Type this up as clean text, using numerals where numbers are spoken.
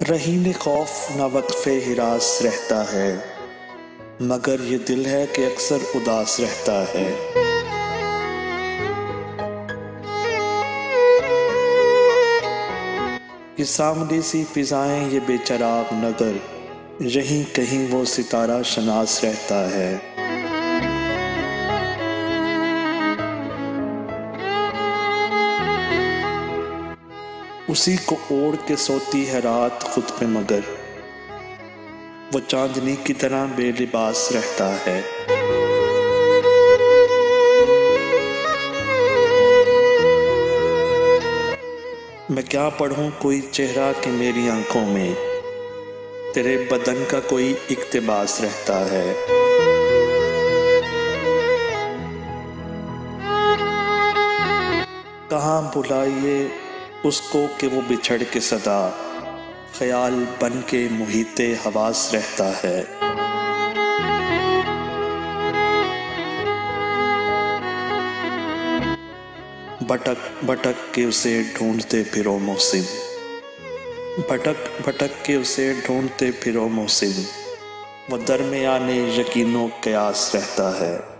रहीने खौफ न वक्फे हिरास रहता है, मगर ये दिल है कि अक्सर उदास रहता है। ये सामने सी फिजाएं, ये बेचराग नगर, यहीं कहीं वो सितारा शनास रहता है। उसी को ओढ़ के सोती है रात खुद पे, मगर वो चांदनी की तरह बेलिबास रहता है। मैं क्या पढ़ूं कोई चेहरा कि मेरी आंखों में तेरे बदन का कोई इक्तिबास रहता है। कहाँ बुलाइए उसको कि वो बिछड़ के सदा ख्याल बन के मुहीते हवास रहता है। भटक भटक के उसे ढूंढते फिरो मौसिम, भटक भटक के उसे ढूंढते फिरो मौसिम, वो दरमियाने यकीनो कयास रहता है।